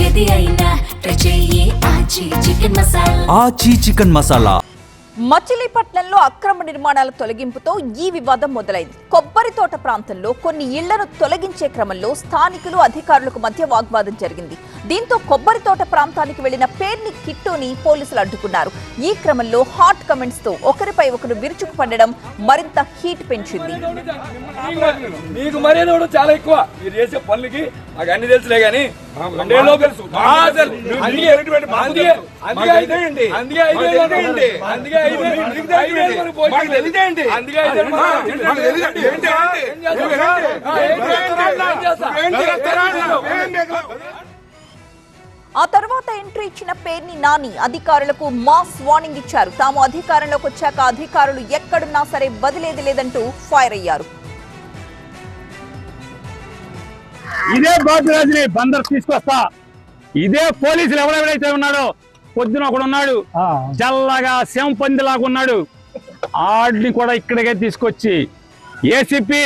ఏది అయినా ట్రై చెయ్యి ఆచి చికెన్ మసాలా. ఆచి చికెన్ మసాలా. మచిలీపట్నంలో అక్రమ నిర్మాణాల తొలగింపుతో ఈ వివాదం మొదలైంది. కొబ్బరి తోట ప్రాంతంలో కొన్ని ఇళ్లను తొలగించే క్రమంలో స్థానికులు అధికారులకు మధ్య వాగ్వాదం జరిగింది. దీంతో కొబ్బరి తోట ప్రాంతానికి వెళ్లిన పేర్ని కిట్టుని పోలీసులు అడ్డుకున్నారు. ఈ క్రమంలో హాట్ కమెంట్స్ తో ఒకరిపై ఒకరు విరుచుకుపడడం మరింత హీట్ పెంచింది. మీకు మర్యాద కూడా చాలా ఎక్కువ. మీరు చేసే పనులకి మాకు అన్ని తెలుసులే గానీ ఆ తర్వాత ఎంట్రీ ఇచ్చిన పేర్ని నాని అధికారులకు మాస్ వార్నింగ్ ఇచ్చారు. తాము అధికారంలోకి వచ్చాక అధికారులు ఎక్కడున్నా సరే వదిలేది లేదంటూ ఫైర్ అయ్యారు. ఇదే బాతురాజుని బందర్ తీసుకొస్తా. ఇదే పోలీసులు ఎవరెవరైతే ఉన్నాడో పొద్దున ఒకడు ఉన్నాడు చల్లగా శంపందిలాగా ఉన్నాడు. ఆడిని కూడా ఇక్కడికే తీసుకొచ్చి ఏసీపీ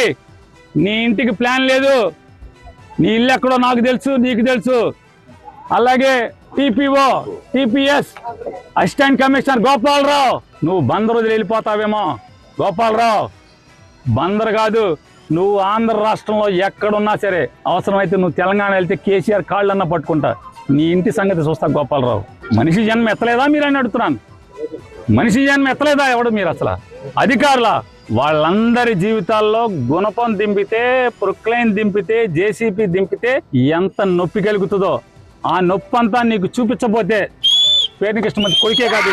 నీ ఇంటికి ప్లాన్ లేదు, నీ ఇల్లు ఎక్కడో నాకు తెలుసు, నీకు తెలుసు. అలాగే TPO TPS assistant commissioner Gopalarao, నువ్వు బందర్ వదిలి వెళ్ళిపోతావేమో. గోపాలరావు బందర్ కాదు, నువ్వు ఆంధ్ర రాష్ట్రంలో ఎక్కడున్నా సరే అవసరమైతే నువ్వు తెలంగాణ వెళ్తే కేసీఆర్ కాళ్ళన్నా పట్టుకుంటా. నీ ఇంటి సంగతి చూస్తా గోపాలరావు. మనిషి జన్మ ఎత్తలేదా మీరు అని అడుగుతున్నాను. మనిషి జన్మ ఎత్తలేదా ఎవడు మీరు అసలు? అధికారుల వాళ్ళందరి జీవితాల్లో గుణపం దింపితే, ప్రొక్లైన్ దింపితే, జేసీపీ దింపితే ఎంత నొప్పి కలుగుతుందో ఆ నొప్పి అంతా నీకు చూపించబోతే పేరుకి ఇష్టం కొడుకే కాదు.